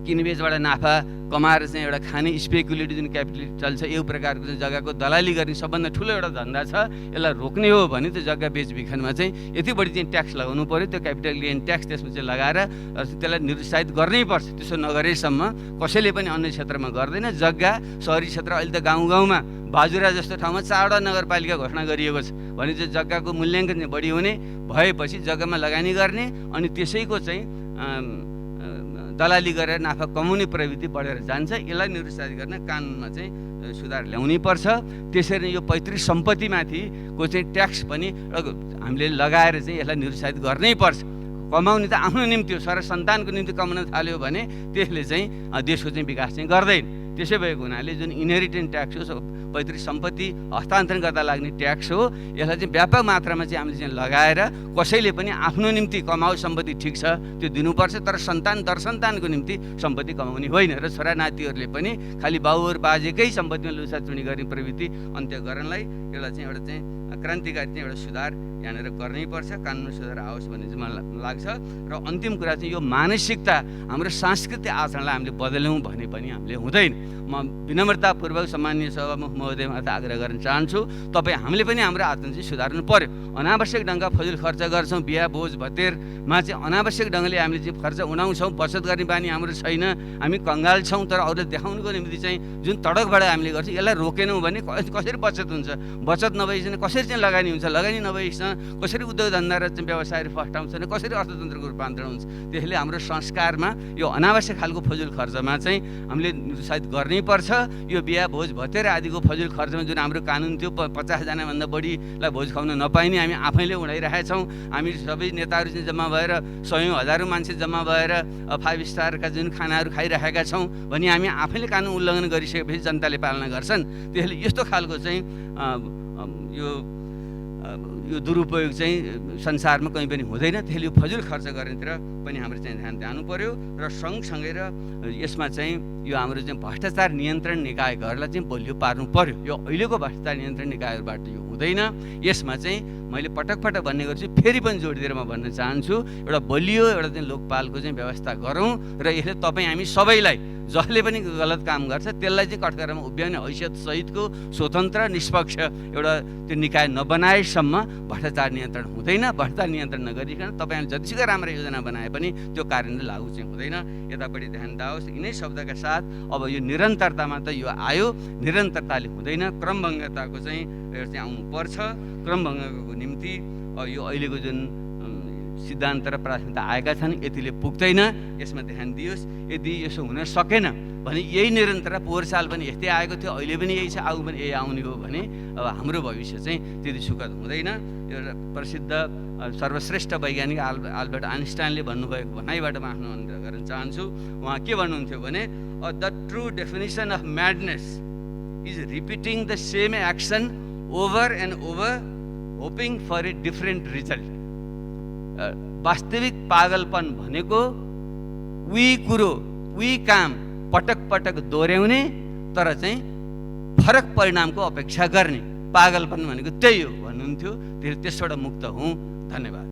किनबेचबाट नाफा कमाएर चाहिँ एउटा खाने स्पेकुलेटिभ जुन क्यापिटल छ, यो प्रकारको चाहिँ जग्गाको दलाली गर्ने सबभन्दा ठुलो एउटा धन्दा छ। यसलाई रोक्ने हो भने त्यो जग्गा बेचबिखनमा चाहिँ यति बढी चाहिँ ट्याक्स लगाउनु पऱ्यो, त्यो क्यापिटल गेन ट्याक्स त्यसमा चाहिँ लगाएर त्यसलाई निरुत्साहित गर्नैपर्छ। त्यसो नगरेसम्म कसैले पनि अन्य क्षेत्रमा गर्दैन। जग्गा सहरी क्षेत्र अहिले त गाउँ गाउँमा बाजुरा जस्तो ठाउँमा 4वटा नगरपालिका घोषणा गरिएको छ भने चाहिँ जग्गाको मूल्याङ्कन चाहिँ बढी हुने भएपछि जग्गामा लगानी गर्ने अनि त्यसैको चाहिँ दलाली गरेर नाफा कमाउने प्रवृत्ति बढेर जान्छ। यसलाई निरुत्साहित गर्न कानुनमा चाहिँ सुधार ल्याउनै पर्छ। त्यसरी नै यो पैतृक सम्पत्तिमाथिको चाहिँ ट्याक्स पनि हामीले लगाएर चाहिँ यसलाई निरुत्साहित गर्नै पर्छ। कमाउने त आफ्नो निम्ति हो, सर सन्तानको निम्ति कमाउन थाल्यो भने त्यसले चाहिँ देशको चाहिँ विकास चाहिँ गर्दैन। त्यसै भएको हुनाले जुन इनहेरिटेन्स ट्याक्स हो, पैतृक सम्पत्ति हस्तान्तरण गर्दा लाग्ने ट्याक्स हो, यसलाई चाहिँ व्यापक मात्रामा चाहिँ हामीले चाहिँ लगाएर कसैले पनि आफ्नो निम्ति कमाउ सम्पत्ति ठिक छ त्यो दिनुपर्छ, तर सन्तान दर सन्तानको निम्ति सम्पत्ति कमाउने होइन र छोरा नातिहरूले पनि खालि बाबुहरू बाजेकै सम्पत्तिमा लुसाचुनी गर्ने प्रवृत्ति अन्त्य गर्नलाई यसलाई चाहिँ एउटा चाहिँ क्रान्तिकारी चाहिँ एउटा सुधार यहाँनिर गर्नैपर्छ। कानुनी सुधार आओस् भन्ने चाहिँ मलाई लाग्छ। र अन्तिम कुरा चाहिँ यो मानसिकता हाम्रो सांस्कृतिक आचरणलाई हामीले बदल्यौँ भने पनि हामीले हुँदैन। म विनम्रतापूर्वक सम्माननीय सभामुख महोदयमाथि आग्रह गर्न चाहन्छु, तपाईँ हामीले पनि हाम्रो आचरण चाहिँ सुधार्नु पर्यो। अनावश्यक ढङ्गका फजुल खर्च गर्छौँ, बिहा भोज भतेरमा चाहिँ अनावश्यक ढङ्गले हामीले चाहिँ खर्च उडाउँछौँ, बचत गर्ने बानी हाम्रो छैन, हामी कङ्गाल छौँ। तर अरूले देखाउनुको निम्ति चाहिँ जुन तडकबाट हामीले गर्छौँ यसलाई रोकेनौँ भने कसरी बचत हुन्छ? बचत नभइकन कसरी चाहिँ लगानी हुन्छ? लगानी नभइकन कसरी उद्योग धन्दा र चाहिँ व्यवसायहरू फस्टाउँछ भने कसरी अर्थतन्त्रको रूपान्तरण हुन्छ? त्यसले हाम्रो संस्कारमा यो अनावश्यक खालको फजुल खर्चमा चाहिँ हामीले निरुत्साहित गर्नैपर्छ। यो बिहा भोज भतेर आदिको फजुल खर्चमा जुन हाम्रो कानुन थियो 50 जनाभन्दा बढीलाई भोज खुवाउन नपाइने हामी आफैले उडाइरहेका छौँ। हामी सबै नेताहरू चाहिँ जम्मा भएर 100 हजारौँ मान्छे जम्मा भएर 5 स्टारका जुन खानाहरू खाइरहेका छौँ भने हामी आफैले कानुन उल्लङ्घन गरिसकेपछि जनताले पालना गर्छन्। त्यसले यस्तो खालको चाहिँ यो दुरुपयोग चाहिँ संसारमा कहीँ पनि हुँदैन। त्यसले यो फजुल खर्च गर्नेतिर पनि हाम्रो चाहिँ ध्यान दिनु पर्यो र सँगसँगै र यसमा चाहिँ यो हाम्रो चाहिँ भ्रष्टाचार नियन्त्रण निकायहरूलाई चाहिँ बलियो पार्नु पर्यो। यो अहिलेको भ्रष्टाचार नियन्त्रण निकायबाट यो हुँदैन। यसमा चाहिँ मैले पटक पटक भन्ने गर्छु, फेरि पनि जोड दिएर म भन्न चाहन्छु, एउटा बलियो एउटा चाहिँ लोकपालको चाहिँ व्यवस्था गरौँ र यसले तपाईँ हामी सबैलाई जसले पनि गलत काम गर्छ त्यसलाई चाहिँ कठघरामा उभ्याउने हैसियत सहितको स्वतन्त्र निष्पक्ष एउटा त्यो निकाय नबनाएसम्म भ्रष्टाचार नियन्त्रण हुँदैन। भ्रष्टाचार नियन्त्रण नगरिकन तपाईँले जतिसुकै राम्रो योजना बनाए पनि त्यो कार्यान्वयन लागू चाहिँ हुँदैन। यतापट्टि ध्यान दिनुहोस्। यिनै शब्दका साथ अब यो निरन्तरतामा त यो आयो, निरन्तरताले हुँदैन, क्रमभङ्गताको चाहिँ यो चाहिँ आउनुपर्छ। क्रमभङ्गको निम्ति यो अहिलेको जुन सिद्धान्त र प्राथमिकता आएका छन् यतिले पुग्दैन, यसमा ध्यान दियोस्। यदि यसो हुन सकेन भने यही निरन्तर पोहोर साल पनि यस्तै आएको थियो, अहिले पनि यही छ, आउ पनि यही आउने हो भने अब हाम्रो भविष्य चाहिँ त्यति सुखद हुँदैन। एउटा प्रसिद्ध सर्वश्रेष्ठ वैज्ञानिक अल्बर्ट आइन्स्टाइनले भन्नुभएको भनाइबाट म आफ्नो अनुरोध गर्न चाहन्छु। उहाँ के भन्नुहुन्थ्यो भने the true definition of madness is repeating the same action over and over hoping for a different result. वास्तविक पागलपन भनेको उही कुरो उही काम पटक पटक दोहोऱ्याउने तर चाहिँ फरक परिणामको अपेक्षा गर्ने, पागलपन भनेको त्यही हो भन्नुहुन्थ्यो। त्यसबाट मुक्त हौँ। धन्यवाद।